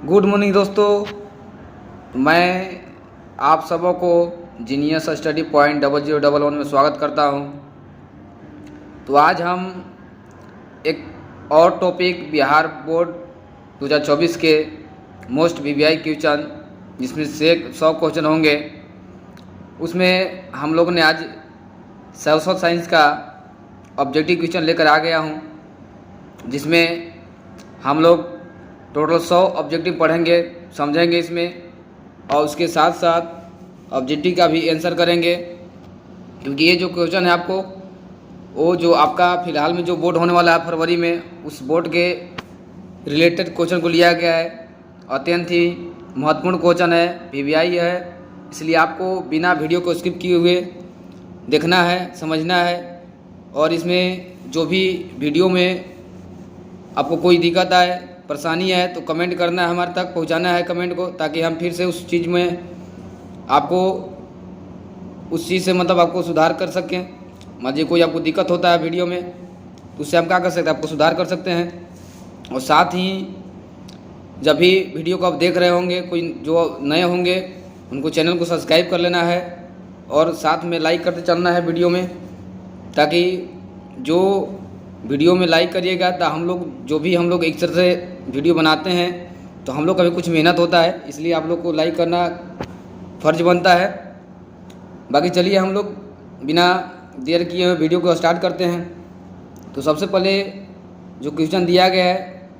Good morning दोस्तों, मैं आप सबों को जीनियस स्टडी पॉइंट 0011 में स्वागत करता हूं। तो आज हम एक और टॉपिक बिहार बोर्ड 2024 के मोस्ट वीवीआई क्वेश्चन, जिसमें से 100 क्वेश्चन होंगे, उसमें हम लोगों ने आज सोशल साइंस का ऑब्जेक्टिव क्वेश्चन लेकर आ गया हूं, जिसमें हम लोग टोटल 100 ऑब्जेक्टिव पढ़ेंगे, समझेंगे इसमें, और उसके साथ साथ ऑब्जेक्टिव का भी आंसर करेंगे। क्योंकि ये जो क्वेश्चन है आपको, वो जो आपका फ़िलहाल में जो बोर्ड होने वाला है फरवरी में, उस बोर्ड के रिलेटेड क्वेश्चन को लिया गया है। अत्यंत ही महत्वपूर्ण क्वेश्चन है, वीवीआई है, इसलिए आपको बिना वीडियो को स्किप किए हुए देखना है, समझना है। और इसमें जो भी वीडियो में आपको कोई दिक्कत आए, परेशानी है, तो कमेंट करना है, हमारे तक पहुंचाना है कमेंट को, ताकि हम फिर से उस चीज़ में आपको उस चीज़ से मतलब आपको सुधार कर सकें। मान कोई आपको दिक्कत होता है वीडियो में, तो उससे हम क्या कर सकते हैं, आपको सुधार कर सकते हैं। और साथ ही जब भी वीडियो को आप देख रहे होंगे, कोई जो नए होंगे उनको चैनल को सब्सक्राइब कर लेना है, और साथ में लाइक करते चलना है वीडियो में, ताकि जो वीडियो में लाइक करिएगा तो हम लोग एक तरह से वीडियो बनाते हैं, तो हम लोग का भी कुछ मेहनत होता है, इसलिए आप लोग को लाइक करना फ़र्ज बनता है। बाकी चलिए हम लोग बिना देर किए हुए वीडियो को स्टार्ट करते हैं। तो सबसे पहले जो क्वेश्चन दिया गया है,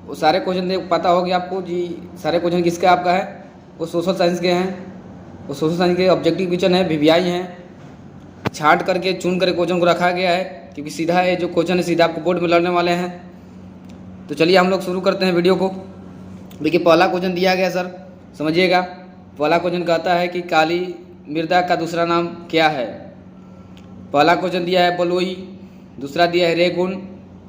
वो सारे क्वेश्चन पता हो गया आपको जी। सारे क्वेश्चन किसका आपका है, वो सोशल साइंस के हैं। वो सोशल साइंस के ऑब्जेक्टिव क्वेश्चन है, वीवीआई हैं। छांट करके चुन कर क्वेश्चन को रखा गया है, क्योंकि सीधा ये जो क्वेश्चन है सीधा आपको बोर्ड में लड़ने वाले हैं। तो चलिए हम लोग शुरू करते हैं वीडियो को। देखिए पहला क्वेश्चन दिया गया, सर समझिएगा। पहला क्वेश्चन कहता है कि काली मृदा का दूसरा नाम क्या है। पहला क्वेश्चन दिया है बलुई, दूसरा दिया है रेगुन,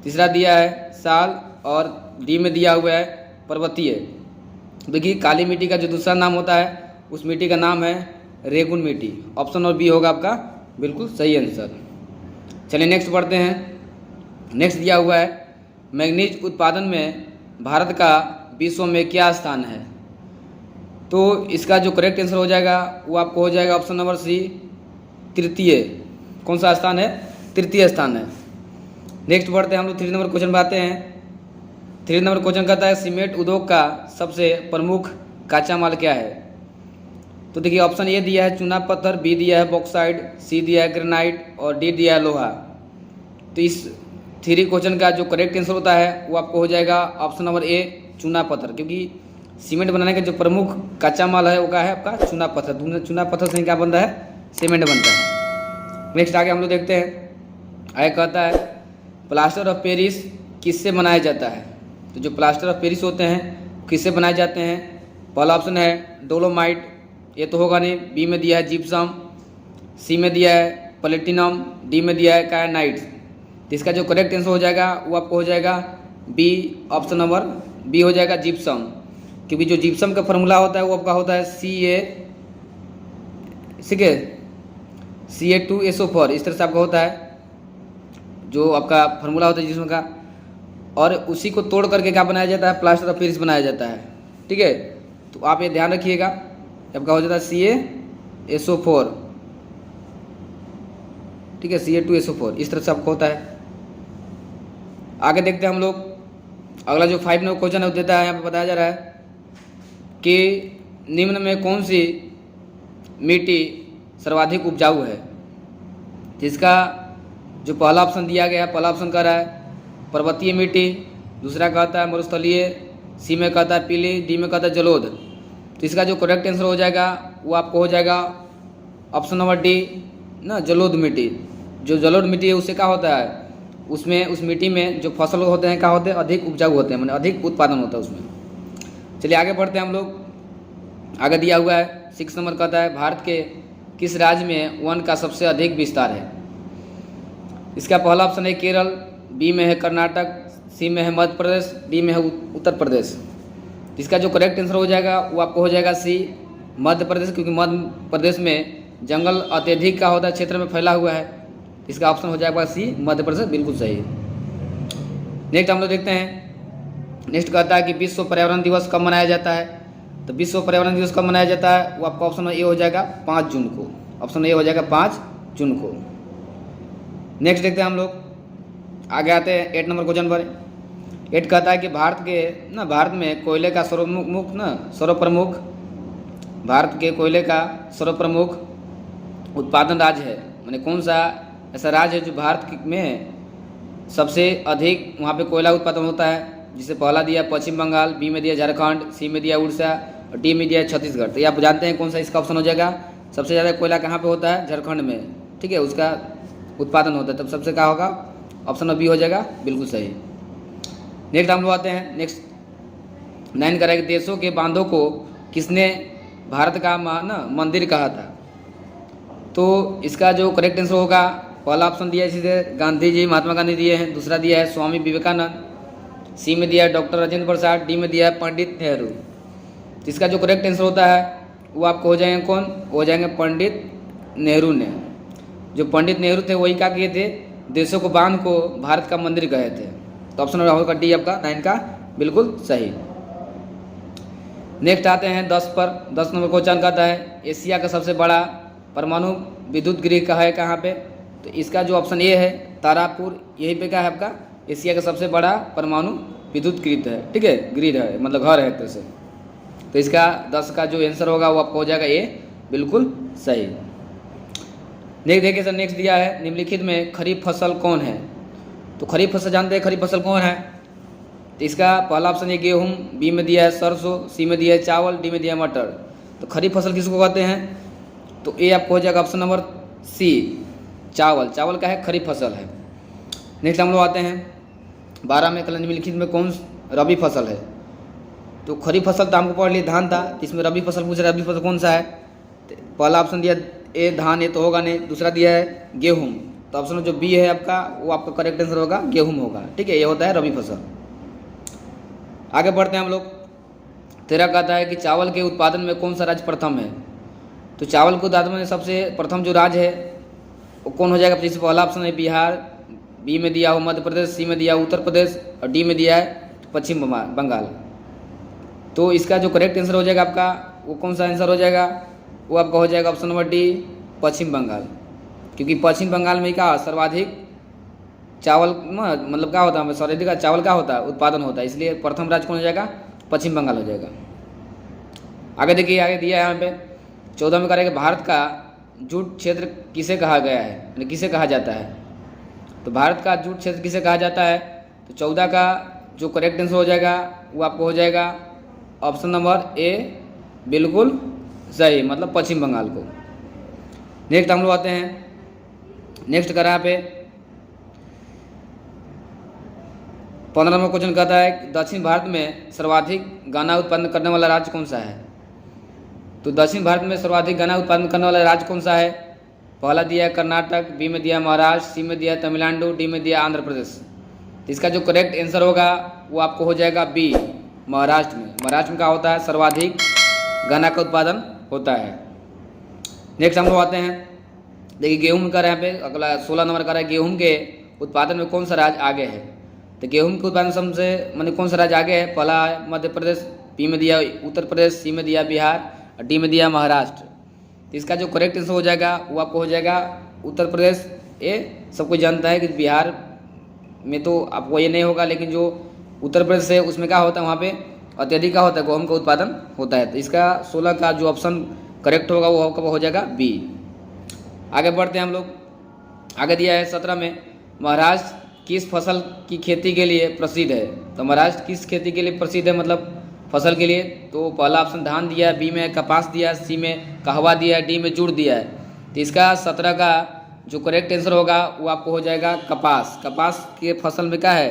तीसरा दिया है साल, और डी में दिया हुआ है पर्वतीय। देखिए काली मिट्टी का जो दूसरा नाम होता है, उस मिट्टी का नाम है रेगुन मिट्टी। ऑप्शन और बी होगा आपका बिल्कुल सही आंसर। चलिए नेक्स्ट पढ़ते हैं। नेक्स्ट दिया हुआ है मैग्नीज उत्पादन में भारत का विश्व में क्या स्थान है। तो इसका जो करेक्ट आंसर हो जाएगा वो आपको हो जाएगा ऑप्शन नंबर सी, तृतीय। कौन सा स्थान है, तृतीय स्थान है। नेक्स्ट पढ़ते हैं हम लोग 3 नंबर क्वेश्चन पर आते हैं। 3 नंबर क्वेश्चन कहता है सीमेंट उद्योग का सबसे प्रमुख कच्चा माल क्या है। तो देखिए ऑप्शन ए दिया है चूना पत्थर, बी दिया है बॉक्साइड, सी दिया है ग्रेनाइट, और डी दिया है लोहा। तो इस 3 क्वेश्चन का जो करेक्ट आंसर होता है वो आपको हो जाएगा ऑप्शन नंबर ए, चूना पत्थर। क्योंकि सीमेंट बनाने का जो प्रमुख कच्चा माल है वो क्या है आपका चूना पत्थर। चूना पत्थर से क्या बनता है, सीमेंट बनता है। नेक्स्ट आगे हम लोग देखते हैं। आगे कहता है प्लास्टर ऑफ पेरिस किससे बनाया जाता है। तो जो प्लास्टर ऑफ पेरिस होते हैं किससे बनाए जाते हैं। पहला ऑप्शन है डोलोमाइट, ये तो होगा नहीं। बी में दिया है जिप्सम, सी में दिया है प्लेटिनम, डी में दिया है कायानाइट। तो इसका जो करेक्ट आंसर हो जाएगा वो आपको हो जाएगा बी, ऑप्शन नंबर बी हो जाएगा जिप्सम। क्योंकि जो जिप्सम का फार्मूला होता है वो आपका होता है Ca2SO4। इस तरह से आपका होता है जो आपका फार्मूला होता है जिप्सम का, और उसी को तोड़ करके क्या बनाया जाता है, प्लास्टर ऑफ पेरिस बनाया जाता है। ठीक है, तो आप ये ध्यान रखिएगा, आपका हो जाता है Ca2SO4। ठीक है, Ca2SO4 इस तरह से आपको होता है। आगे देखते हैं हम लोग। अगला जो 5 नंबर क्वेश्चन है वो देता है, यहाँ पे बताया जा रहा है कि निम्न में कौन सी मिट्टी सर्वाधिक उपजाऊ है। जिसका जो पहला ऑप्शन दिया गया है, पहला ऑप्शन कह रहा है पर्वतीय मिट्टी, दूसरा कहता है मरुस्थलीय, सी में कहता है पीली, डी में कहता है जलोढ़। तो इसका जो करेक्ट आंसर हो जाएगा वो आपको हो जाएगा ऑप्शन नंबर डी ना, जलोढ़ मिट्टी। जो जलोढ़ मिट्टी है उससे क्या होता है, उसमें उस मिट्टी में जो फसल होते हैं क्या होते हैं, अधिक उपजाऊ होते हैं, मतलब अधिक उत्पादन होता है उसमें। चलिए आगे बढ़ते हैं हम लोग। आगे दिया हुआ है 6 नंबर कहता है भारत के किस राज्य में वन का सबसे अधिक विस्तार है। इसका पहला ऑप्शन है केरल, बी में है कर्नाटक, सी में है मध्य प्रदेश, डी में है उत्तर प्रदेश। इसका जो करेक्ट आंसर हो जाएगा वो आपको हो जाएगा सी, मध्य प्रदेश। क्योंकि मध्य प्रदेश में जंगल अत्यधिक का होता है, क्षेत्र में फैला हुआ है। इसका ऑप्शन हो जाएगा सी, मध्य प्रदेश बिल्कुल सही। नेक्स्ट हम लोग देखते हैं नेक्स्ट कहता है कि विश्व पर्यावरण दिवस कब मनाया जाता है। तो विश्व पर्यावरण दिवस कब मनाया जाता है, वो आपका ऑप्शन ए हो जाएगा 5 जून को। ऑप्शन ए हो जाएगा 5 जून को। नेक्स्ट देखते हैं हम लोग, आगे आते हैं 8 नंबर क्वेश्चन पर। 8 कहता है कि भारत में कोयले का सर्वप्रमुख भारत के कोयले का सर्वप्रमुख उत्पादन राज्य है, माने कौन सा ऐसा राज्य है जो भारत में सबसे अधिक वहाँ पे कोयला उत्पादन होता है। जिसे पहला दिया पश्चिम बंगाल, बी में दिया झारखंड, सी में दिया उड़ीसा और डी में दिया छत्तीसगढ़। तो ये आप जानते हैं कौन सा इसका ऑप्शन हो जाएगा। सबसे ज़्यादा कोयला कहाँ पे होता है, झारखंड में, ठीक है, उसका उत्पादन होता है। तब सबसे क्या होगा, ऑप्शन बी हो जाएगा, बिल्कुल सही। नेक्स्ट हम लोग आते हैं, नेक्स्ट 9 करेंगे, देशों के बांधों को किसने भारत का मंदिर कहा था। तो इसका जो करेक्ट आंसर होगा, पहला ऑप्शन दिया है सीधे गांधी जी, महात्मा गांधी दिए हैं। दूसरा दिया है स्वामी विवेकानंद, सी में दिया है डॉक्टर राजेंद्र प्रसाद, डी में दिया है पंडित नेहरू। तो इसका जो करेक्ट आंसर होता है वो आपको हो जाएंगे कौन, हो जाएंगे पंडित नेहरू ने। जो पंडित नेहरू थे वही क्या किए थे, देशों को बांध को भारत का मंदिर कहे थे। तो ऑप्शन होगा डी आपका 9 का बिल्कुल सही। नेक्स्ट आते हैं 10 पर। 10 नंबर क्वेश्चन कहता है एशिया का सबसे बड़ा परमाणु विद्युत गृह का है कहाँ पे। तो इसका जो ऑप्शन ए है तारापुर, यही पे क्या है आपका एशिया का सबसे बड़ा परमाणु विद्युत गृह है, ठीक है, गृह है मतलब घर है एक तरह से। तो इसका 10 का जो आंसर होगा वो आपको हो जाएगा ए, बिल्कुल सही। देखिए सर, नेक्स्ट दिया है निम्नलिखित में खरीफ फसल कौन है। तो खरीफ फसल जानते हैं खरीफ फसल कौन है। तो इसका पहला ऑप्शन है गेहूँ, बी में दिया है सरसों, सी में दिया है चावल, डी में दिया है मटर। तो खरीफ फसल किसको कहते हैं, तो ए आपको हो जाएगा ऑप्शन नंबर सी, चावल। चावल का है खरीफ फसल है। नेक्स्ट हम लोग आते हैं 12 में, निम्नलिखित में कौन रबी फसल है। तो खरीफ फसल तो हमको पढ़ लिया धान था, इसमें रबी फसल पूछ रहा है, रबी फसल कौन सा है। तो पहला ऑप्शन दिया ए धान, ये तो होगा नहीं। दूसरा दिया है गेहूँ, तो ऑप्शन जो बी है आपका वो आपका करेक्ट आंसर होगा, गेहूँ होगा, ठीक है, ये होता है रबी फसल। आगे बढ़ते हैं हम लोग। 13 कहता है कि चावल के उत्पादन में कौन सा राज्य प्रथम है। तो चावल के उत्पादन में सबसे प्रथम जो राज्य है वो कौन हो जाएगा। जैसे पहला ऑप्शन है बिहार, बी में दिया हो मध्य प्रदेश, सी में दिया उत्तर प्रदेश और डी में दिया है पश्चिम बंगाल। तो इसका जो करेक्ट आंसर हो जाएगा आपका वो कौन सा आंसर हो जाएगा, वो आपका हो जाएगा ऑप्शन नंबर डी, पश्चिम बंगाल। क्योंकि पश्चिम बंगाल में क्या सर्वाधिक चावल मतलब क्या होता है, सर्वाधिक चावल का होता है उत्पादन होता है, इसलिए प्रथम राज्य कौन हो जाएगा, पश्चिम बंगाल हो जाएगा। आगे देखिए, आगे दिया है यहाँ पे 14 में करेंगे भारत का जूट क्षेत्र किसे कहा गया है, यानी किसे कहा जाता है। तो भारत का जूट क्षेत्र किसे कहा जाता है। तो 14 का जो करेक्ट आंसर हो जाएगा वो आपको हो जाएगा ऑप्शन नंबर ए, बिल्कुल सही, मतलब पश्चिम बंगाल को। नेक्स्ट हम लोग आते हैं, नेक्स्ट करा पे 15 नंबर क्वेश्चन कहता है दक्षिण भारत में सर्वाधिक गन्ना उत्पादन करने वाला राज्य कौन सा है। तो दक्षिण भारत में सर्वाधिक गन्ना उत्पादन करने वाला राज्य कौन सा है। पहला दिया है कर्नाटक, बी में दिया है महाराष्ट्र, सी में दिया है तमिलनाडु, डी में दिया है आंध्र प्रदेश। तो इसका जो करेक्ट आंसर होगा वो आपको हो जाएगा बी, महाराष्ट्र में। महाराष्ट्र में क्या होता है, सर्वाधिक गन्ना का उत्पादन होता है। नेक्स्ट हम लोग आते हैं, देखिए गेहूँ का यहाँ पे अगला 16 नंबर का है गेहूँ के उत्पादन में कौन सा राज्य आगे है। तो गेहूँ के उत्पादन सबसे मैंने कौन सा राज्य आगे है, पहला है मध्य प्रदेश, बी में दिया उत्तर प्रदेश, सी में दिया बिहार और डी में दिया महाराष्ट्र। तो इसका जो करेक्ट आंसर हो जाएगा वो आपको हो जाएगा उत्तर प्रदेश। ये सब कुछ जानता है कि बिहार में तो आपको ये नहीं होगा, लेकिन जो उत्तर प्रदेश है उसमें क्या होता है, वहाँ पे अत्यधिक क्या होता है, गेहूँ का उत्पादन होता है। तो इसका 16 का जो ऑप्शन करेक्ट होगा वो आपका हो जाएगा बी। आगे बढ़ते हैं हम लोग, आगे दिया है 17 में महाराष्ट्र किस फसल की खेती के लिए प्रसिद्ध है। तो महाराष्ट्र किस खेती के लिए प्रसिद्ध है, मतलब फसल के लिए। तो पहला ऑप्शन धान दिया है, बी में कपास दिया है, सी में कहवा दिया है, डी में जूट दिया है। तो इसका 17 का जो करेक्ट आंसर होगा वो आपको हो जाएगा कपास। कपास के फसल में क्या है,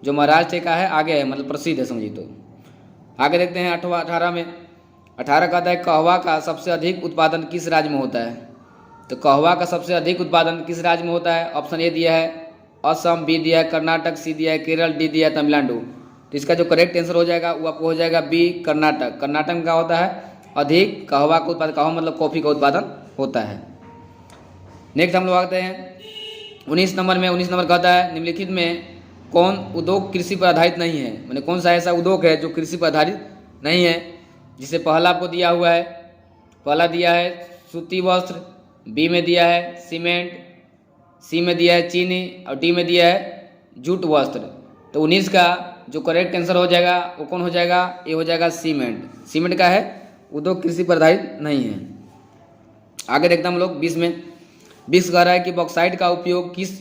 जो महाराष्ट्र का है आगे है, मतलब प्रसिद्ध है समझिए। तो आगे देखते हैं 18 में, 18 कहता है कहवा का सबसे अधिक उत्पादन किस राज्य में होता है। तो कहवा का सबसे अधिक उत्पादन किस राज्य में होता है। ऑप्शन ए दिया है असम, बी दिया है कर्नाटक, सी दिया है केरल, डी दिया है तमिलनाडु। तो इसका जो करेक्ट आंसर हो जाएगा वो आपको हो जाएगा बी, कर्नाटक। कर्नाटक में क्या होता है, अधिक कहवा का उत्पादन, कहवा मतलब कॉफ़ी का उत्पादन होता है। नेक्स्ट हम लोग आते हैं 19 नंबर में। 19 नंबर कहता है निम्नलिखित में कौन उद्योग कृषि पर आधारित नहीं है, मैंने कौन सा ऐसा उद्योग है जो कृषि पर आधारित नहीं है। जिसे पहला आपको दिया हुआ है, पहला दिया है सूती वस्त्र, बी में दिया है सीमेंट, सी में दिया है चीनी और डी में दिया है जूट वस्त्र। तो 19 का जो करेक्ट आंसर हो जाएगा वो कौन हो जाएगा, ये हो जाएगा सीमेंट। सीमेंट का है उद्योग कृषि पर आधारित नहीं है। आगे देखते हैं हम लोग 20 में। 20 कह रहा है कि बॉक्साइट का उपयोग किस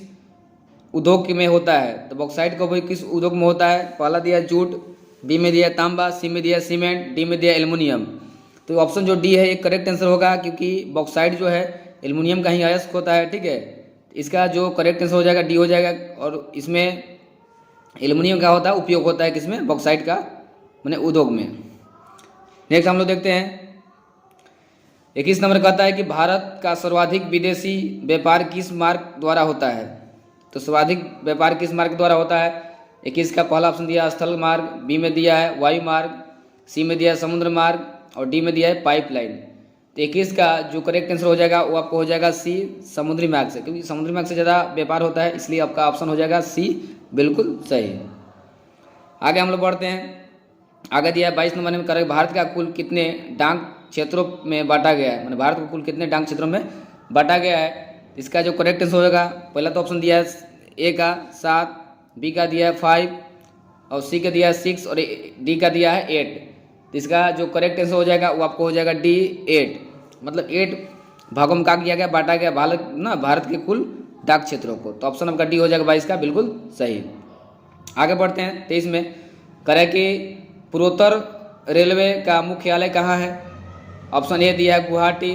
उद्योग में होता है। तो बॉक्साइट का उपयोग किस उद्योग में होता है, पहला दिया जूट, बी में दिया तांबा, सी में दिया सीमेंट, डी में दिया एल्युमिनियम। तो ऑप्शन जो डी है ये करेक्ट आंसर होगा, क्योंकि बॉक्साइट जो है एल्युमिनियम का ही अयस्क होता है। ठीक है, इसका जो करेक्ट आंसर हो जाएगा डी हो जाएगा। और इसमें एल्युमिनियम का होता है उपयोग होता है किसमें, बॉक्साइट का मैंने उद्योग में। नेक्स्ट हम लोग देखते हैं 21 नंबर कहता है कि भारत का सर्वाधिक विदेशी व्यापार किस मार्ग द्वारा होता है। तो सर्वाधिक व्यापार किस मार्ग द्वारा होता है। 21 का पहला ऑप्शन दिया स्थल मार्ग, बी में दिया है वायु मार्ग, सी में दिया है समुद्र मार्ग और डी में दिया है पाइपलाइन। तो 21 का जो करेक्ट आंसर हो जाएगा वो आपको हो जाएगा सी समुद्री मार्ग से, क्योंकि समुद्री मार्ग से ज़्यादा व्यापार होता है, इसलिए आपका ऑप्शन हो जाएगा सी बिल्कुल सही। आगे हम लोग बढ़ते हैं। आगे दिया है 22 नंबर में करेक्ट भारत का कुल कितने डाक क्षेत्रों में बांटा गया है, मैंने भारत को कुल कितने डाक क्षेत्रों में बांटा गया है। इसका जो करेक्ट आंसर होगा, पहला तो ऑप्शन दिया है ए का 7, बी का दिया है 5 और सी का दिया है 6 और डी का दिया है 8। तो इसका जो करेक्ट आंसर हो जाएगा वो आपको हो जाएगा डी 8, मतलब 8 भागों में किया गया, बांटा गया भारत के कुल डाक क्षेत्रों को। तो ऑप्शन आपका डी हो जाएगा 22 का बिल्कुल सही। आगे बढ़ते हैं 23 में। करें कि पूर्वोत्तर रेलवे का मुख्यालय कहाँ है। ऑप्शन ए दिया है गुवाहाटी,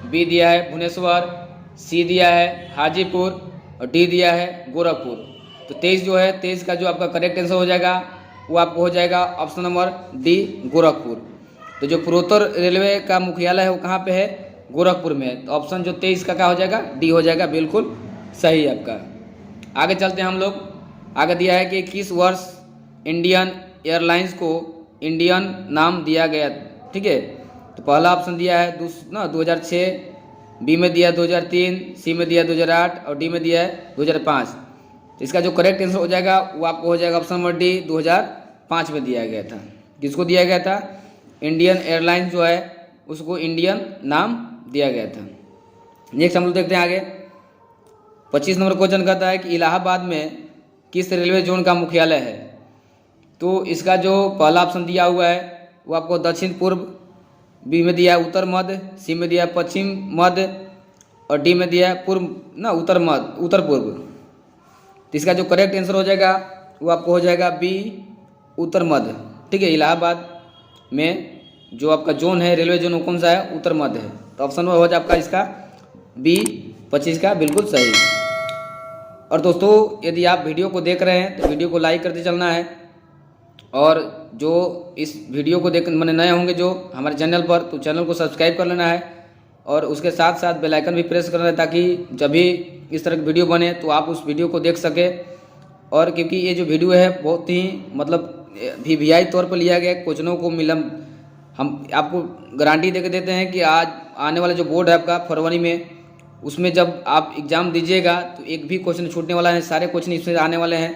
बी दिया है भुवनेश्वर, सी दिया है हाजीपुर और डी दिया है गोरखपुर। तो 23 जो है 23 का जो आपका करेक्ट आंसर हो जाएगा वो आपको हो जाएगा ऑप्शन नंबर डी गोरखपुर। तो जो पूर्वोत्तर रेलवे का मुख्यालय है वो कहाँ पे है, गोरखपुर में है। तो ऑप्शन जो 23 का क्या हो जाएगा, डी हो जाएगा बिल्कुल सही आपका। आगे चलते हैं हम लोग। आगे दिया है कि किस वर्ष इंडियन एयरलाइंस को इंडियन नाम दिया गया। ठीक है, तो पहला ऑप्शन दिया है 2006, बी में दिया 2003, सी में दिया 2008 और डी में दिया है 2005। तो इसका जो करेक्ट आंसर हो जाएगा वो आपको हो जाएगा ऑप्शन नंबर डी 2005 में दिया गया था। किसको दिया गया था, इंडियन एयरलाइंस जो है उसको इंडियन नाम दिया गया था। नेक्स्ट हम लोग देखते हैं आगे 25 नंबर क्वेश्चन कहता है कि इलाहाबाद में किस रेलवे जोन का मुख्यालय है। तो इसका जो पहला ऑप्शन दिया हुआ है वो आपको दक्षिण पूर्व, बी में दिया है उत्तर मध्य, सी में दिया है पश्चिम मध्य और डी में दिया है उत्तर पूर्व। तो इसका जो करेक्ट आंसर हो जाएगा वो आपको हो जाएगा बी उत्तर मध्य। ठीक है, इलाहाबाद में जो आपका जोन है रेलवे जोन वो कौन सा है, उत्तर मध्य है। तो ऑप्शन हो जाए आपका इसका बी 25 का बिल्कुल सही। और दोस्तों यदि आप वीडियो को देख रहे हैं तो वीडियो को लाइक करते चलना है, और जो इस वीडियो को देख मैंने नए होंगे जो हमारे चैनल पर, तो चैनल को सब्सक्राइब कर लेना है और उसके साथ साथ बेल आइकन भी प्रेस करना है, ताकि जब भी इस तरह की वीडियो बने तो आप उस वीडियो को देख सके। और क्योंकि ये जो वीडियो है बहुत ही मतलब वीआईपी तौर पर लिया गया, क्वेश्चनों को हम आपको गारंटी दे के देते हैं कि आज आने वाला जो बोर्ड है आपका फरवरी में, उसमें जब आप एग्ज़ाम दीजिएगा तो एक भी क्वेश्चन छूटने वाला है, सारे क्वेश्चन इसमें आने वाले हैं।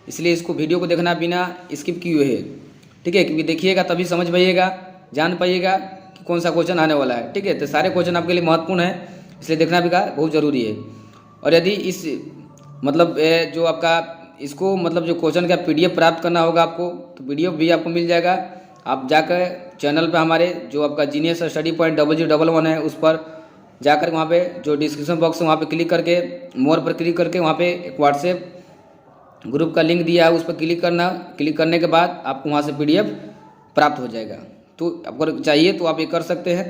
इसलिए इसको वीडियो को देखना बिना स्किप किए है। ठीक है, क्योंकि देखिएगा तभी समझ पाइएगा, जान पाइएगा कि कौन सा क्वेश्चन आने वाला है। ठीक है, तो सारे क्वेश्चन आपके लिए महत्वपूर्ण है, इसलिए देखना भी बहुत ज़रूरी है। और यदि इस मतलब जो आपका इसको मतलब जो क्वेश्चन का PDF प्राप्त करना होगा आपको, तो PDF भी आपको मिल जाएगा। आप जाकर चैनल पे हमारे जो आपका जीनियस स्टडी पॉइंट 0011 है उस पर जाकर वहाँ पे जो डिस्क्रिप्शन बॉक्स है वहाँ पे क्लिक करके मोर पर क्लिक करके वहाँ पे एक व्हाट्सएप ग्रुप का लिंक दिया है, उस पर क्लिक करना। क्लिक करने के बाद आपको वहाँ से PDF प्राप्त हो जाएगा। तो अगर चाहिए तो आप ये कर सकते हैं।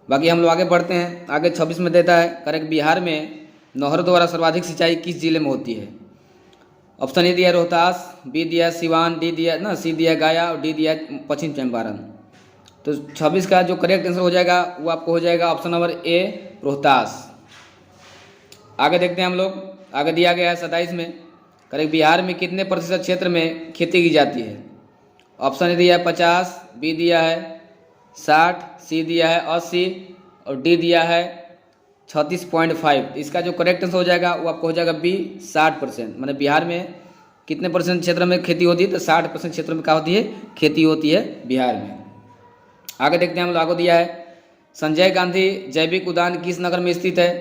बाकी हम लोग आगे बढ़ते हैं। आगे 26 में देता है करेक्ट बिहार में नहर द्वारा सर्वाधिक सिंचाई किस जिले में होती है। ऑप्शन ए दिया रोहतास, बी दिया सिवान, सी दिया गया और डी दिया पश्चिम चंपारण। तो 26 का जो करेक्ट आंसर हो जाएगा वो आपको हो जाएगा ऑप्शन नंबर ए रोहतास। आगे देखते हैं हम लोग। आगे दिया गया है 27 में करेक्ट बिहार में कितने प्रतिशत क्षेत्र में खेती की जाती है। ऑप्शन ए दिया है 50, बी दिया है 60, सी दिया है 80 और डी दिया है 36.5। इसका जो करेक्ट आंसर हो जाएगा वो आपको हो जाएगा बी 60%। मैंने बिहार में कितने परसेंट क्षेत्र में खेती होती है, तो 60% क्षेत्र में क्या होती है, खेती होती है बिहार में। आगे देखते हैं हम लोग, आगे दिया है संजय गांधी जैविक उद्यान किस नगर में स्थित है।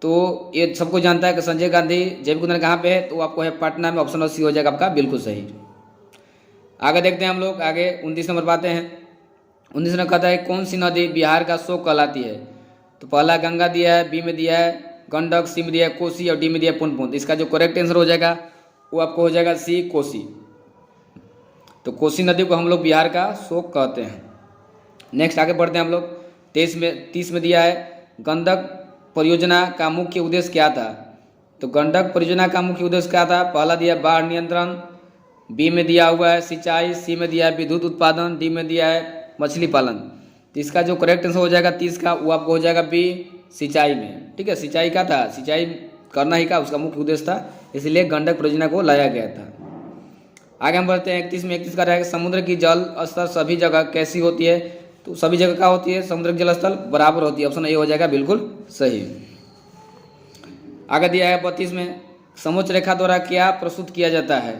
तो ये सबको जानता है कि संजय गांधी जैविक उद्यान कहाँ पे है, तो आपको है पटना में, ऑप्शन सी हो जाएगा आपका बिल्कुल सही। आगे देखते हैं हम लोग, आगे 29 नंबर पर आते हैं। 19 नंबर कहता है कौन सी नदी बिहार का शोक कहलाती है। तो पहला गंगा दिया है, बी में दिया है गंडक, सी में दिया है कोसी और डी में दिया है पुनपुन। इसका जो करेक्ट आंसर हो जाएगा वो आपको हो जाएगा सी, कोसी। तो कोसी नदी को हम लोग बिहार का शोक कहते हैं। नेक्स्ट आगे बढ़ते हैं हम लोग। 30 में दिया है गंडक परियोजना का मुख्य उद्देश्य क्या था। तो गंडक परियोजना का मुख्य उद्देश्य क्या था, पहला दिया है बाढ़ नियंत्रण, बी में दिया हुआ है सिंचाई, सी में दिया है विद्युत उत्पादन, डी में दिया है मछली पालन। तो इसका जो करेक्ट आंसर हो जाएगा 30 का, वो आपको हो जाएगा बी, सिंचाई में। ठीक है, सिंचाई का था, सिंचाई करना ही का उसका मुख्य उद्देश्य था, इसलिए गंडक परियोजना को लाया गया था। आगे हम बढ़ते हैं 31 में। 31 का रहेगा समुद्र की जल स्तर सभी जगह कैसी होती है। तो सभी जगह क्या होती है, समुद्र की जल स्तर बराबर होती है, ऑप्शन ए हो जाएगा बिल्कुल सही। आगे दिया है 32 में समोच्च रेखा द्वारा क्या प्रस्तुत किया जाता है।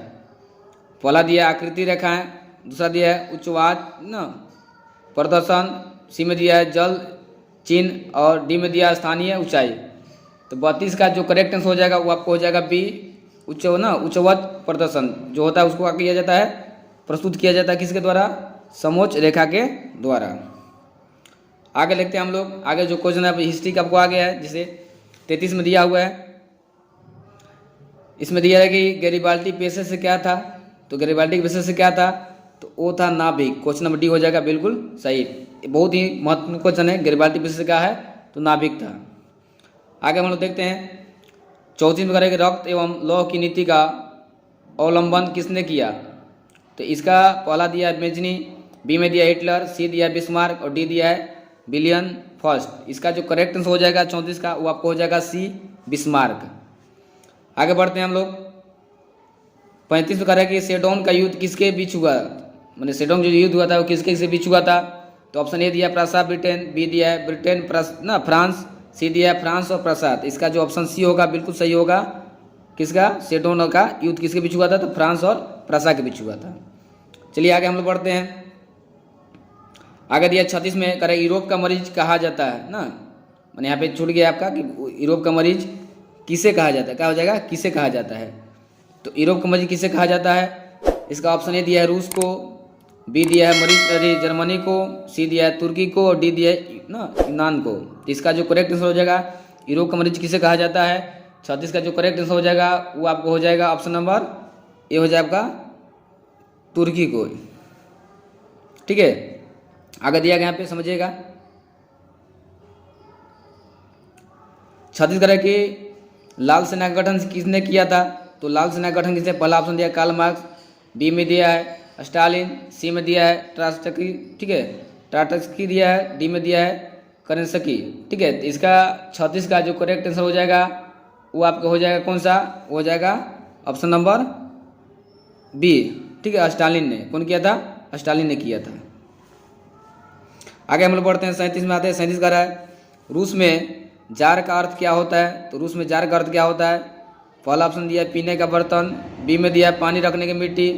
पहला दिया आकृति रेखाएं, दूसरा दिया है उच्चवाद न प्रदर्शन, सी में दिया है जल चिन्ह और डी में दिया स्थानीय ऊंचाई। तो 32 का जो करेक्ट आंसर हो जाएगा वो आपको हो जाएगा बी, उच्चवत प्रदर्शन जो होता है उसको क्या किया जाता है, प्रस्तुत किया जाता है किसके द्वारा, समोच्च रेखा के द्वारा। आगे लिखते हैं हम लोग, आगे जो क्वेश्चन है हिस्ट्री का आपको आ गया है, जिसे 33 में दिया हुआ है। इसमें दिया है कि गैरिबाल्डी पेशे से क्या था। तो गैरिबाल्डी के पेशे से क्या था, तो वो था नाविक। क्वेश्चन नंबर डी हो जाएगा बिल्कुल सही। बहुत ही महत्वपूर्ण क्वेश्चन है, गैरिबाल्डी पेशे से क्या है, तो नाविक था। आगे हम लोग देखते हैं 34 में करेंगे रक्त एवं लौह की नीति का अवलंबन किसने किया। तो इसका पहला दिया है मेजनी, बी में दिया हिटलर, सी दिया है बिस्मार्क और डी दिया है विलियम फर्स्ट। इसका जो करेक्ट आंसर हो जाएगा 34 का, वो आपको हो जाएगा सी, बिस्मार्क। आगे बढ़ते हैं हम लोग 35 में कह रहा है कि सेडोन का युद्ध किसके बीच हुआ, मैंने सेडोन जो युद्ध हुआ था वो किसके बीच हुआ था। तो ऑप्शन ए दिया प्रसा ब्रिटेन, बी दिया है ब्रिटेन फ्रांस, सी दिया है फ्रांस और प्रसाद। इसका जो ऑप्शन सी होगा बिल्कुल सही होगा, किसका, सेडोन का युद्ध किसके बीच हुआ था, तो फ्रांस और प्रसा के बीच हुआ था। चलिए आगे हम लोग बढ़ते हैं। आगे दिया 36 में कह रहे यूरोप का मरीज कहा जाता है ना, मैंने यहाँ पे छूट गया आपका कि यूरोप का मरीज किसे कहा जाता है, क्या हो जाएगा, किसे कहा जाता है। तो यूरोप का मरीज किसे कहा जाता है, इसका ऑप्शन ए दिया है रूस को, बी दिया है मरीज जर्मनी को, सी दिया है तुर्की को और डी दिया है यूनान को। तो इसका जो करेक्ट आंसर हो जाएगा यूरोप का मरीज किसे कहा जाता है, 36 का जो करेक्ट आंसर हो जाएगा वो आपको हो जाएगा ऑप्शन नंबर ए हो जाएगा तुर्की को। ठीक है, आगे दिया गया यहाँ पे समझिएगा। 36 करें कि लाल सेना का गठन किसने किया था। तो लाल सेना का गठन किसने, पहला ऑप्शन दिया कार्ल मार्क्स, बी में दिया है स्टालिन, सी में दिया है ट्रास्टकी, ठीक है ट्रास्टकी दिया है, डी में दिया है करेंसकी। ठीक है, तो इसका 36 का जो करेक्ट आंसर हो जाएगा वो आपका हो जाएगा कौन सा, हो जाएगा ऑप्शन नंबर बी। ठीक है, स्टालिन ने, कौन किया था, स्टालिन ने किया था। आगे हम लोग बढ़ते हैं 37 में आते हैं। 37 का रहा है रूस में जार का अर्थ क्या होता है। तो रूस में जार का अर्थ क्या होता है, पहला ऑप्शन दिया है पीने का बर्तन, बी में दिया है पानी रखने की मिट्टी